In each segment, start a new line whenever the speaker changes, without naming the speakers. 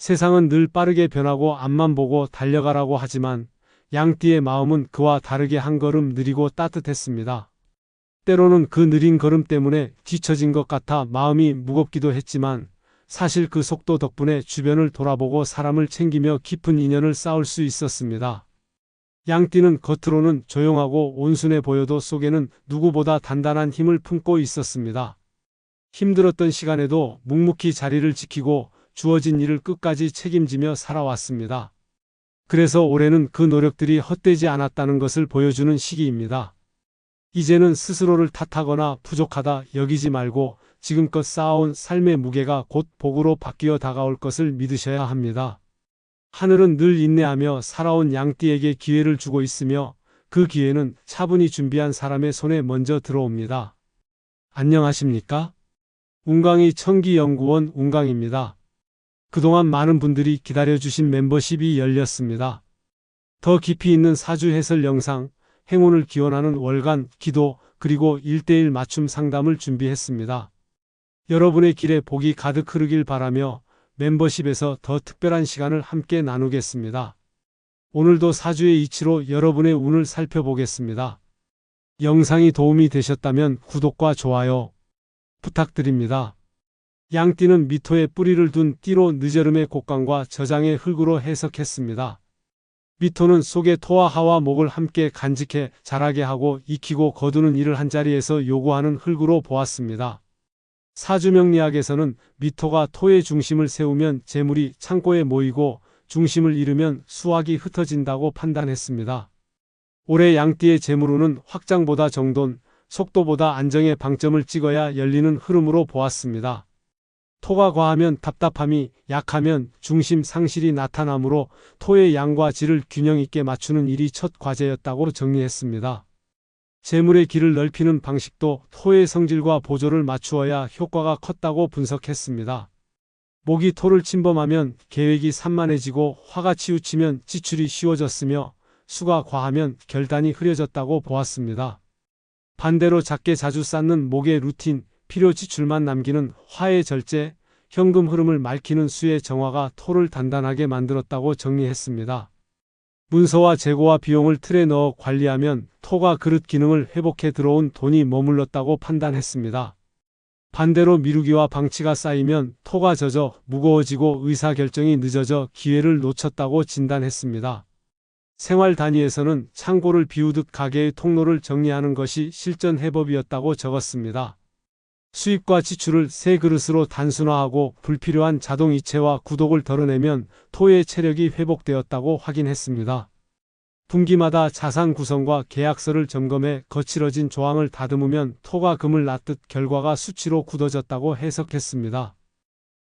세상은 늘 빠르게 변하고 앞만 보고 달려가라고 하지만 양띠의 마음은 그와 다르게 한 걸음 느리고 따뜻했습니다. 때로는 그 느린 걸음 때문에 뒤처진 것 같아 마음이 무겁기도 했지만 사실 그 속도 덕분에 주변을 돌아보고 사람을 챙기며 깊은 인연을 쌓을 수 있었습니다. 양띠는 겉으로는 조용하고 온순해 보여도 속에는 누구보다 단단한 힘을 품고 있었습니다. 힘들었던 시간에도 묵묵히 자리를 지키고 주어진 일을 끝까지 책임지며 살아왔습니다. 그래서 올해는 그 노력들이 헛되지 않았다는 것을 보여주는 시기입니다. 이제는 스스로를 탓하거나 부족하다 여기지 말고 지금껏 쌓아온 삶의 무게가 곧 복으로 바뀌어 다가올 것을 믿으셔야 합니다. 하늘은 늘 인내하며 살아온 양띠에게 기회를 주고 있으며 그 기회는 차분히 준비한 사람의 손에 먼저 들어옵니다. 안녕하십니까? 운강이 청기연구원 운강입니다. 그동안 많은 분들이 기다려주신 멤버십이 열렸습니다. 더 깊이 있는 사주 해설 영상, 행운을 기원하는 월간 기도 그리고 1:1 맞춤 상담을 준비했습니다. 여러분의 길에 복이 가득 흐르길 바라며 멤버십에서 더 특별한 시간을 함께 나누겠습니다. 오늘도 사주의 이치로 여러분의 운을 살펴보겠습니다. 영상이 도움이 되셨다면 구독과 좋아요 부탁드립니다. 양띠는 미토에 뿌리를 둔 띠로 늦여름의 곡간과 저장의 흙으로 해석했습니다. 미토는 속의 토와 하와 목을 함께 간직해 자라게 하고 익히고 거두는 일을 한자리에서 요구하는 흙으로 보았습니다. 사주명리학에서는 미토가 토의 중심을 세우면 재물이 창고에 모이고 중심을 잃으면 수확이 흩어진다고 판단했습니다. 올해 양띠의 재물운은 확장보다 정돈, 속도보다 안정의 방점을 찍어야 열리는 흐름으로 보았습니다. 토가 과하면 답답함이, 약하면 중심 상실이 나타나므로 토의 양과 질을 균형 있게 맞추는 일이 첫 과제였다고 정리했습니다. 재물의 길을 넓히는 방식도 토의 성질과 보조를 맞추어야 효과가 컸다고 분석했습니다. 목이 토를 침범하면 계획이 산만해지고 화가 치우치면 지출이 쉬워졌으며 수가 과하면 결단이 흐려졌다고 보았습니다. 반대로 작게 자주 쌓는 목의 루틴, 필요 지출만 남기는 화의 절제, 현금 흐름을 맑히는 수의 정화가 토를 단단하게 만들었다고 정리했습니다. 문서와 재고와 비용을 틀에 넣어 관리하면 토가 그릇 기능을 회복해 들어온 돈이 머물렀다고 판단했습니다. 반대로 미루기와 방치가 쌓이면 토가 젖어 무거워지고 의사결정이 늦어져 기회를 놓쳤다고 진단했습니다. 생활 단위에서는 창고를 비우듯 가게의 통로를 정리하는 것이 실전 해법이었다고 적었습니다. 수입과 지출을 세 그릇으로 단순화하고 불필요한 자동이체와 구독을 덜어내면 토의 체력이 회복되었다고 확인했습니다. 분기마다 자산 구성과 계약서를 점검해 거칠어진 조항을 다듬으면 토가 금을 낳듯 결과가 수치로 굳어졌다고 해석했습니다.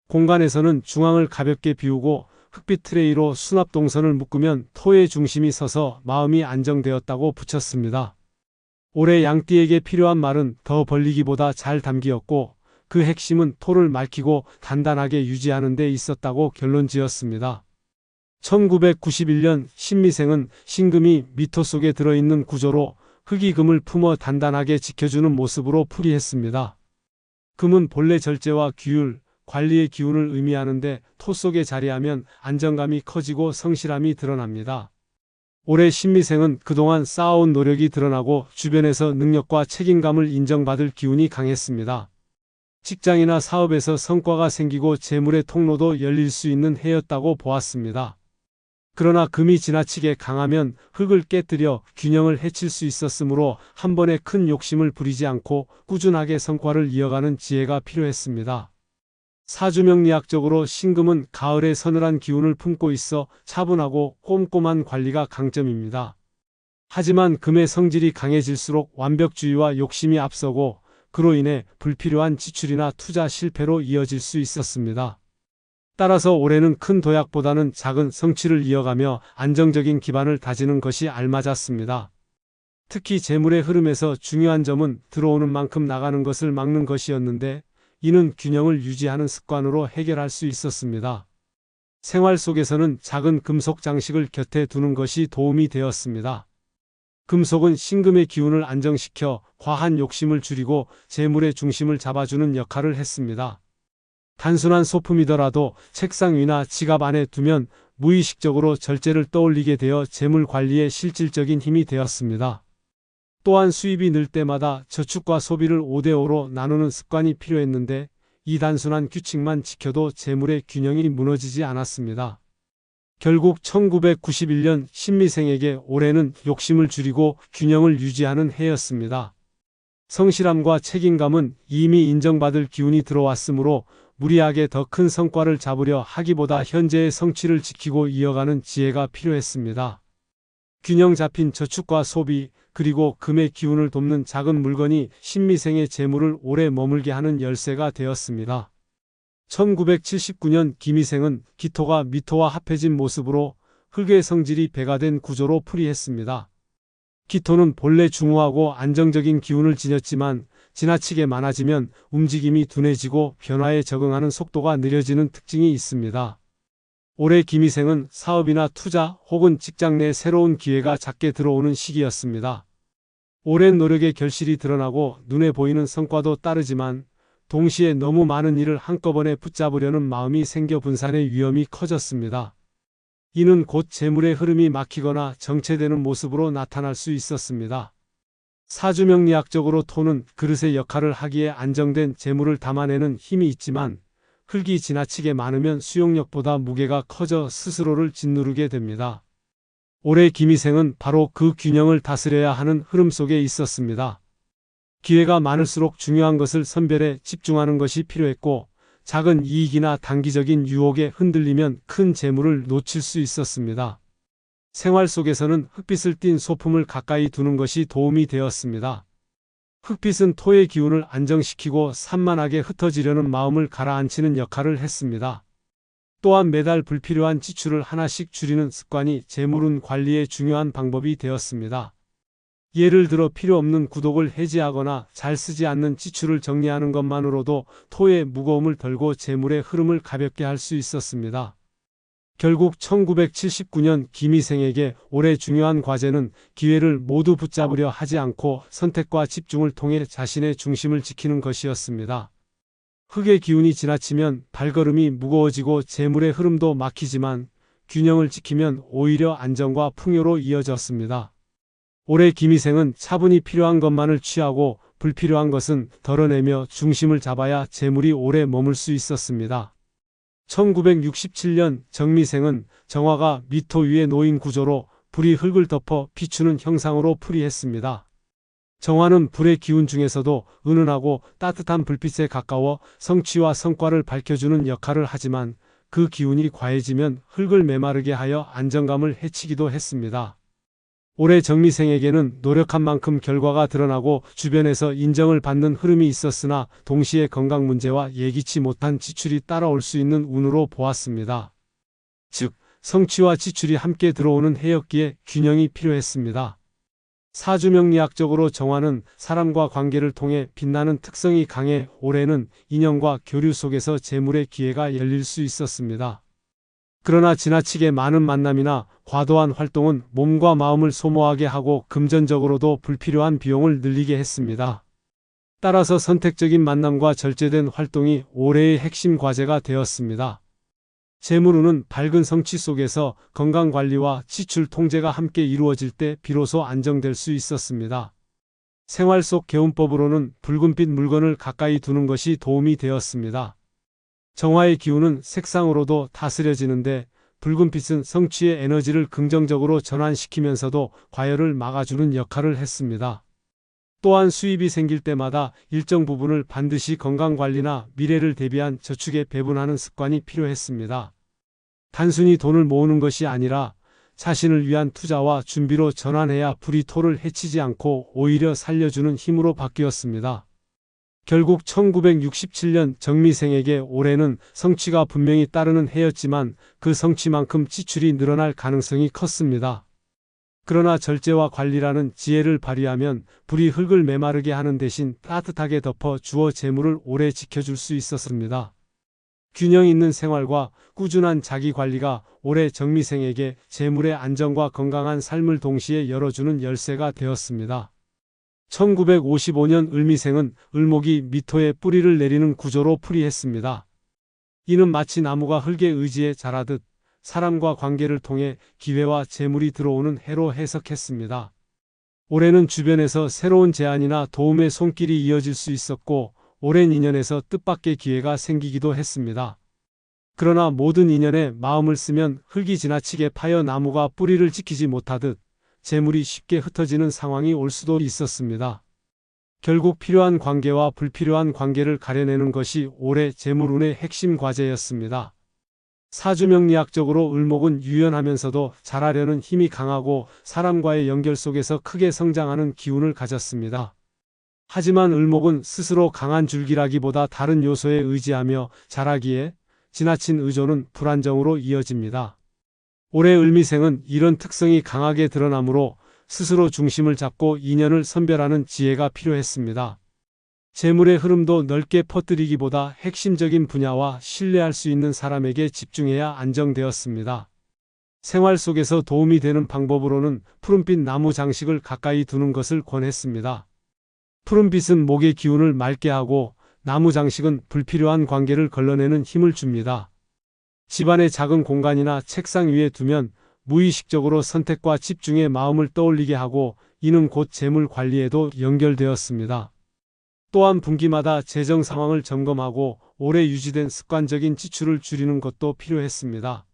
공간에서는 중앙을 가볍게 비우고 흙빛 트레이로 수납 동선을 묶으면 토의 중심이 서서 마음이 안정되었다고 붙였습니다. 올해 양띠에게 필요한 말은 더 벌리기보다 잘 담기였고 그 핵심은 토를 맑히고 단단하게 유지하는 데 있었다고 결론지었습니다. 1991년 신미생은 신금이 미토 속에 들어있는 구조로 흙이 금을 품어 단단하게 지켜주는 모습으로 풀이했습니다. 금은 본래 절제와 규율, 관리의 기운을 의미하는데 토 속에 자리하면 안정감이 커지고 성실함이 드러납니다. 올해 신미생은 그동안 쌓아온 노력이 드러나고 주변에서 능력과 책임감을 인정받을 기운이 강했습니다. 직장이나 사업에서 성과가 생기고 재물의 통로도 열릴 수 있는 해였다고 보았습니다. 그러나 금이 지나치게 강하면 흙을 깨뜨려 균형을 해칠 수 있었으므로 한 번에 큰 욕심을 부리지 않고 꾸준하게 성과를 이어가는 지혜가 필요했습니다. 사주명리학적으로 신금은 가을의 서늘한 기운을 품고 있어 차분하고 꼼꼼한 관리가 강점입니다. 하지만 금의 성질이 강해질수록 완벽주의와 욕심이 앞서고 그로 인해 불필요한 지출이나 투자 실패로 이어질 수 있었습니다. 따라서 올해는 큰 도약보다는 작은 성취를 이어가며 안정적인 기반을 다지는 것이 알맞았습니다. 특히 재물의 흐름에서 중요한 점은 들어오는 만큼 나가는 것을 막는 것이었는데 이는 균형을 유지하는 습관으로 해결할 수 있었습니다. 생활 속에서는 작은 금속 장식을 곁에 두는 것이 도움이 되었습니다. 금속은 신금의 기운을 안정시켜 과한 욕심을 줄이고 재물의 중심을 잡아주는 역할을 했습니다. 단순한 소품이더라도 책상 위나 지갑 안에 두면 무의식적으로 절제를 떠올리게 되어 재물 관리에 실질적인 힘이 되었습니다. 또한 수입이 늘 때마다 저축과 소비를 5대5로 나누는 습관이 필요했는데 이 단순한 규칙만 지켜도 재물의 균형이 무너지지 않았습니다. 결국 1991년 신미생에게 올해는 욕심을 줄이고 균형을 유지하는 해였습니다. 성실함과 책임감은 이미 인정받을 기운이 들어왔으므로 무리하게 더 큰 성과를 잡으려 하기보다 현재의 성취를 지키고 이어가는 지혜가 필요했습니다. 균형 잡힌 저축과 소비, 그리고 금의 기운을 돕는 작은 물건이 신미생의 재물을 오래 머물게 하는 열쇠가 되었습니다. 1979년 김희생은 기토가 미토와 합해진 모습으로 흙의 성질이 배가 된 구조로 풀이했습니다. 기토는 본래 중후하고 안정적인 기운을 지녔지만 지나치게 많아지면 움직임이 둔해지고 변화에 적응하는 속도가 느려지는 특징이 있습니다. 올해 김희생은 사업이나 투자 혹은 직장 내 새로운 기회가 잦게 들어오는 시기였습니다. 오랜 노력의 결실이 드러나고 눈에 보이는 성과도 따르지만 동시에 너무 많은 일을 한꺼번에 붙잡으려는 마음이 생겨 분산의 위험이 커졌습니다. 이는 곧 재물의 흐름이 막히거나 정체되는 모습으로 나타날 수 있었습니다. 사주명리학적으로 토는 그릇의 역할을 하기에 안정된 재물을 담아내는 힘이 있지만 흙이 지나치게 많으면 수용력보다 무게가 커져 스스로를 짓누르게 됩니다. 올해 김희생은 바로 그 균형을 다스려야 하는 흐름 속에 있었습니다. 기회가 많을수록 중요한 것을 선별해 집중하는 것이 필요했고 작은 이익이나 단기적인 유혹에 흔들리면 큰 재물을 놓칠 수 있었습니다. 생활 속에서는 흙빛을 띤 소품을 가까이 두는 것이 도움이 되었습니다. 흙빛은 토의 기운을 안정시키고 산만하게 흩어지려는 마음을 가라앉히는 역할을 했습니다. 또한 매달 불필요한 지출을 하나씩 줄이는 습관이 재물운 관리의 중요한 방법이 되었습니다. 예를 들어 필요 없는 구독을 해지하거나 잘 쓰지 않는 지출을 정리하는 것만으로도 토의 무거움을 덜고 재물의 흐름을 가볍게 할 수 있었습니다. 결국 1979년 김희생에게 올해 중요한 과제는 기회를 모두 붙잡으려 하지 않고 선택과 집중을 통해 자신의 중심을 지키는 것이었습니다. 흙의 기운이 지나치면 발걸음이 무거워지고 재물의 흐름도 막히지만 균형을 지키면 오히려 안정과 풍요로 이어졌습니다. 올해 김희생은 차분히 필요한 것만을 취하고 불필요한 것은 덜어내며 중심을 잡아야 재물이 오래 머물 수 있었습니다. 1967년 정미생은 정화가 미토 위에 놓인 구조로 불이 흙을 덮어 비추는 형상으로 풀이했습니다. 정화는 불의 기운 중에서도 은은하고 따뜻한 불빛에 가까워 성취와 성과를 밝혀주는 역할을 하지만 그 기운이 과해지면 흙을 메마르게 하여 안정감을 해치기도 했습니다. 올해 정미생에게는 노력한 만큼 결과가 드러나고 주변에서 인정을 받는 흐름이 있었으나 동시에 건강 문제와 예기치 못한 지출이 따라올 수 있는 운으로 보았습니다. 즉, 성취와 지출이 함께 들어오는 해였기에 균형이 필요했습니다. 사주명리학적으로 정화는 사람과 관계를 통해 빛나는 특성이 강해 올해는 인연과 교류 속에서 재물의 기회가 열릴 수 있었습니다. 그러나 지나치게 많은 만남이나 과도한 활동은 몸과 마음을 소모하게 하고 금전적으로도 불필요한 비용을 늘리게 했습니다. 따라서 선택적인 만남과 절제된 활동이 올해의 핵심 과제가 되었습니다. 재물운은 밝은 성취 속에서 건강관리와 지출 통제가 함께 이루어질 때 비로소 안정될 수 있었습니다. 생활 속 개운법으로는 붉은빛 물건을 가까이 두는 것이 도움이 되었습니다. 정화의 기운은 색상으로도 다스려지는데 붉은빛은 성취의 에너지를 긍정적으로 전환시키면서도 과열을 막아주는 역할을 했습니다. 또한 수입이 생길 때마다 일정 부분을 반드시 건강관리나 미래를 대비한 저축에 배분하는 습관이 필요했습니다. 단순히 돈을 모으는 것이 아니라 자신을 위한 투자와 준비로 전환해야 불이 토를 해치지 않고 오히려 살려주는 힘으로 바뀌었습니다. 결국 1967년 정미생에게 올해는 성취가 분명히 따르는 해였지만 그 성취만큼 지출이 늘어날 가능성이 컸습니다. 그러나 절제와 관리라는 지혜를 발휘하면 불이 흙을 메마르게 하는 대신 따뜻하게 덮어 주어 재물을 오래 지켜줄 수 있었습니다. 균형 있는 생활과 꾸준한 자기관리가 올해 정미생에게 재물의 안정과 건강한 삶을 동시에 열어주는 열쇠가 되었습니다. 1955년 을미생은 을목이 미토에 뿌리를 내리는 구조로 풀이했습니다. 이는 마치 나무가 흙의 의지에 자라듯 사람과 관계를 통해 기회와 재물이 들어오는 해로 해석했습니다. 올해는 주변에서 새로운 제안이나 도움의 손길이 이어질 수 있었고 오랜 인연에서 뜻밖의 기회가 생기기도 했습니다. 그러나 모든 인연에 마음을 쓰면 흙이 지나치게 파여 나무가 뿌리를 지키지 못하듯 재물이 쉽게 흩어지는 상황이 올 수도 있었습니다. 결국 필요한 관계와 불필요한 관계를 가려내는 것이 올해 재물운의 핵심 과제였습니다. 사주명리학적으로 을목은 유연하면서도 잘하려는 힘이 강하고 사람과의 연결 속에서 크게 성장하는 기운을 가졌습니다. 하지만 을목은 스스로 강한 줄기라기보다 다른 요소에 의지하며 자라기에 지나친 의존은 불안정으로 이어집니다. 올해 을미생은 이런 특성이 강하게 드러나므로 스스로 중심을 잡고 인연을 선별하는 지혜가 필요했습니다. 재물의 흐름도 넓게 퍼뜨리기보다 핵심적인 분야와 신뢰할 수 있는 사람에게 집중해야 안정되었습니다. 생활 속에서 도움이 되는 방법으로는 푸른빛 나무 장식을 가까이 두는 것을 권했습니다. 푸른빛은 목의 기운을 맑게 하고 나무 장식은 불필요한 관계를 걸러내는 힘을 줍니다. 집안의 작은 공간이나 책상 위에 두면 무의식적으로 선택과 집중의 마음을 떠올리게 하고 이는 곧 재물 관리에도 연결되었습니다. 또한 분기마다 재정 상황을 점검하고 오래 유지된 습관적인 지출을 줄이는 것도 필요했습니다.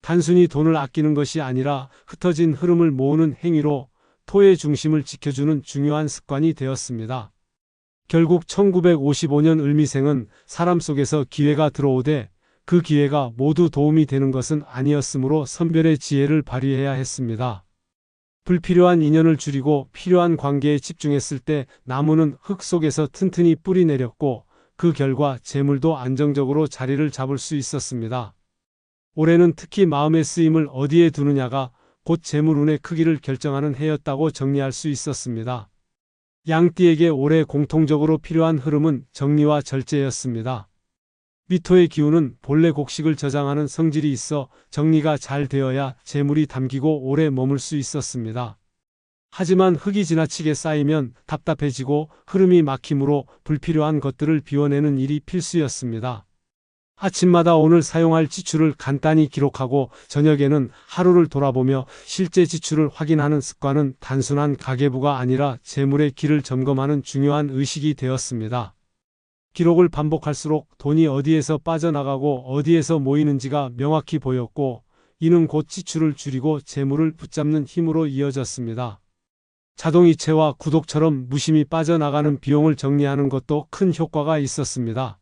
단순히 돈을 아끼는 것이 아니라 흩어진 흐름을 모으는 행위로 토의 중심을 지켜주는 중요한 습관이 되었습니다. 결국 1955년 을미생은 사람 속에서 기회가 들어오되 그 기회가 모두 도움이 되는 것은 아니었으므로 선별의 지혜를 발휘해야 했습니다. 불필요한 인연을 줄이고 필요한 관계에 집중했을 때 나무는 흙 속에서 튼튼히 뿌리 내렸고 그 결과 재물도 안정적으로 자리를 잡을 수 있었습니다. 올해는 특히 마음의 쓰임을 어디에 두느냐가 곧 재물운의 크기를 결정하는 해였다고 정리할 수 있었습니다. 양띠에게 올해 공통적으로 필요한 흐름은 정리와 절제였습니다. 미토의 기운은 본래 곡식을 저장하는 성질이 있어 정리가 잘 되어야 재물이 담기고 오래 머물 수 있었습니다. 하지만 흙이 지나치게 쌓이면 답답해지고 흐름이 막히므로 불필요한 것들을 비워내는 일이 필수였습니다. 아침마다 오늘 사용할 지출을 간단히 기록하고 저녁에는 하루를 돌아보며 실제 지출을 확인하는 습관은 단순한 가계부가 아니라 재물의 길을 점검하는 중요한 의식이 되었습니다. 기록을 반복할수록 돈이 어디에서 빠져나가고 어디에서 모이는지가 명확히 보였고 이는 곧 지출을 줄이고 재물을 붙잡는 힘으로 이어졌습니다. 자동이체와 구독처럼 무심히 빠져나가는 비용을 정리하는 것도 큰 효과가 있었습니다.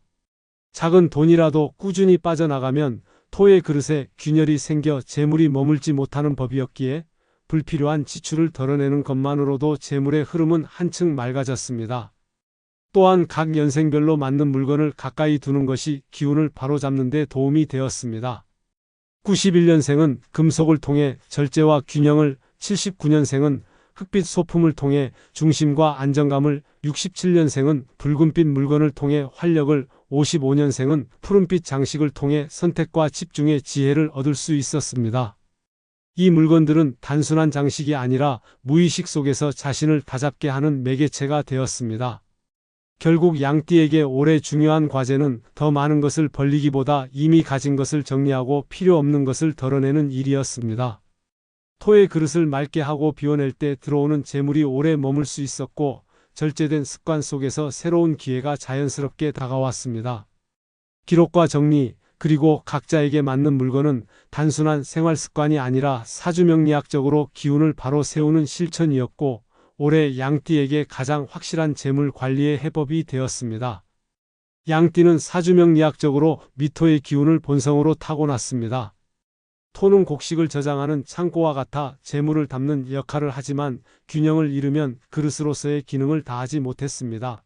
작은 돈이라도 꾸준히 빠져나가면 토의 그릇에 균열이 생겨 재물이 머물지 못하는 법이었기에 불필요한 지출을 덜어내는 것만으로도 재물의 흐름은 한층 맑아졌습니다. 또한 각 연생별로 맞는 물건을 가까이 두는 것이 기운을 바로잡는 데 도움이 되었습니다. 91년생은 금속을 통해 절제와 균형을, 79년생은 흑빛 소품을 통해 중심과 안정감을, 67년생은 붉은빛 물건을 통해 활력을, 55년생은 푸른빛 장식을 통해 선택과 집중의 지혜를 얻을 수 있었습니다. 이 물건들은 단순한 장식이 아니라 무의식 속에서 자신을 다잡게 하는 매개체가 되었습니다. 결국 양띠에게 올해 중요한 과제는 더 많은 것을 벌리기보다 이미 가진 것을 정리하고 필요 없는 것을 덜어내는 일이었습니다. 토의 그릇을 맑게 하고 비워낼 때 들어오는 재물이 오래 머물 수 있었고 절제된 습관 속에서 새로운 기회가 자연스럽게 다가왔습니다. 기록과 정리, 그리고 각자에게 맞는 물건은 단순한 생활 습관이 아니라 사주명리학적으로 기운을 바로 세우는 실천이었고 올해 양띠에게 가장 확실한 재물 관리의 해법이 되었습니다. 양띠는 사주명리학적으로 미토의 기운을 본성으로 타고났습니다. 토는 곡식을 저장하는 창고와 같아 재물을 담는 역할을 하지만 균형을 잃으면 그릇으로서의 기능을 다하지 못했습니다.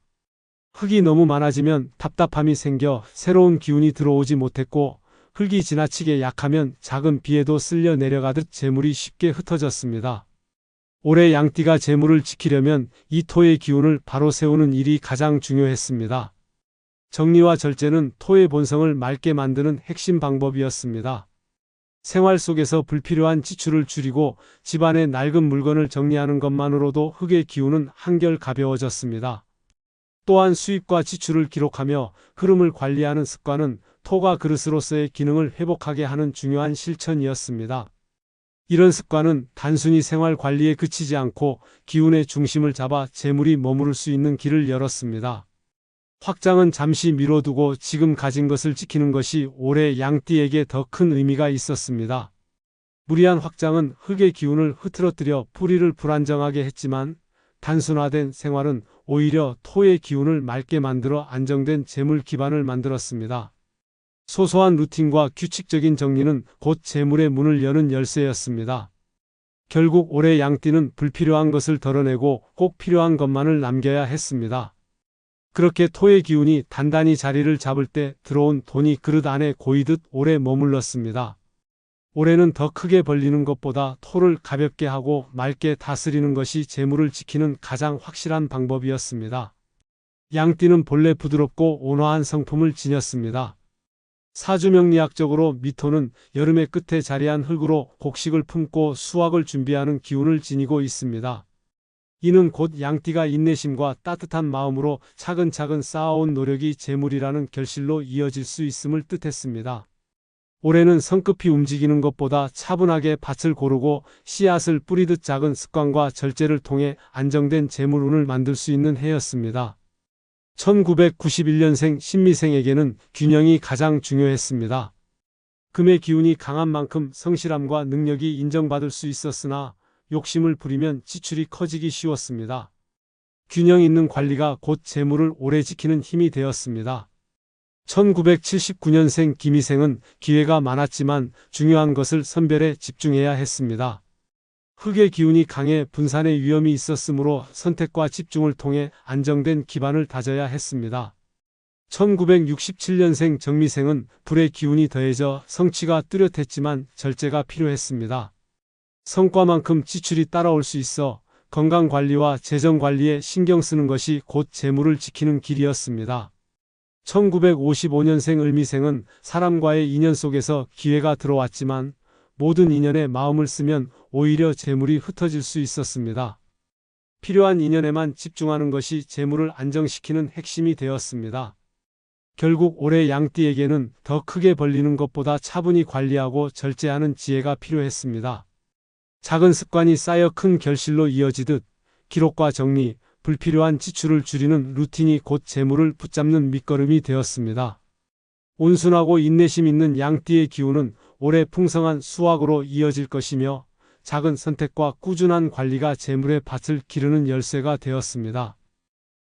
흙이 너무 많아지면 답답함이 생겨 새로운 기운이 들어오지 못했고 흙이 지나치게 약하면 작은 비에도 쓸려 내려가듯 재물이 쉽게 흩어졌습니다. 올해 양띠가 재물을 지키려면 이 토의 기운을 바로 세우는 일이 가장 중요했습니다. 정리와 절제는 토의 본성을 맑게 만드는 핵심 방법이었습니다. 생활 속에서 불필요한 지출을 줄이고 집안의 낡은 물건을 정리하는 것만으로도 흙의 기운은 한결 가벼워졌습니다. 또한 수입과 지출을 기록하며 흐름을 관리하는 습관은 토가 그릇으로서의 기능을 회복하게 하는 중요한 실천이었습니다. 이런 습관은 단순히 생활 관리에 그치지 않고 기운의 중심을 잡아 재물이 머무를 수 있는 길을 열었습니다. 확장은 잠시 미뤄두고 지금 가진 것을 지키는 것이 올해 양띠에게 더 큰 의미가 있었습니다. 무리한 확장은 흙의 기운을 흐트러뜨려 뿌리를 불안정하게 했지만 단순화된 생활은 오히려 토의 기운을 맑게 만들어 안정된 재물 기반을 만들었습니다. 소소한 루틴과 규칙적인 정리는 곧 재물의 문을 여는 열쇠였습니다. 결국 올해 양띠는 불필요한 것을 덜어내고 꼭 필요한 것만을 남겨야 했습니다. 그렇게 토의 기운이 단단히 자리를 잡을 때 들어온 돈이 그릇 안에 고이듯 오래 머물렀습니다. 올해는 더 크게 벌리는 것보다 토를 가볍게 하고 맑게 다스리는 것이 재물을 지키는 가장 확실한 방법이었습니다. 양띠는 본래 부드럽고 온화한 성품을 지녔습니다. 사주명리학적으로 미토는 여름의 끝에 자리한 흙으로 곡식을 품고 수확을 준비하는 기운을 지니고 있습니다. 이는 곧 양띠가 인내심과 따뜻한 마음으로 차근차근 쌓아온 노력이 재물이라는 결실로 이어질 수 있음을 뜻했습니다. 올해는 성급히 움직이는 것보다 차분하게 밭을 고르고 씨앗을 뿌리듯 작은 습관과 절제를 통해 안정된 재물운을 만들 수 있는 해였습니다. 1991년생 신미생에게는 균형이 가장 중요했습니다. 금의 기운이 강한 만큼 성실함과 능력이 인정받을 수 있었으나 욕심을 부리면 지출이 커지기 쉬웠습니다. 균형 있는 관리가 곧 재물을 오래 지키는 힘이 되었습니다. 1979년생 김희생은 기회가 많았지만 중요한 것을 선별해 집중해야 했습니다. 흙의 기운이 강해 분산의 위험이 있었으므로 선택과 집중을 통해 안정된 기반을 다져야 했습니다. 1967년생 정미생은 불의 기운이 더해져 성취가 뚜렷했지만 절제가 필요했습니다. 성과만큼 지출이 따라올 수 있어 건강관리와 재정관리에 신경 쓰는 것이 곧 재물을 지키는 길이었습니다. 1955년생 을미생은 사람과의 인연 속에서 기회가 들어왔지만 모든 인연에 마음을 쓰면 오히려 재물이 흩어질 수 있었습니다. 필요한 인연에만 집중하는 것이 재물을 안정시키는 핵심이 되었습니다. 결국 올해 양띠에게는 더 크게 벌리는 것보다 차분히 관리하고 절제하는 지혜가 필요했습니다. 작은 습관이 쌓여 큰 결실로 이어지듯 기록과 정리, 불필요한 지출을 줄이는 루틴이 곧 재물을 붙잡는 밑거름이 되었습니다. 온순하고 인내심 있는 양띠의 기운은 올해 풍성한 수확으로 이어질 것이며 작은 선택과 꾸준한 관리가 재물의 밭을 기르는 열쇠가 되었습니다.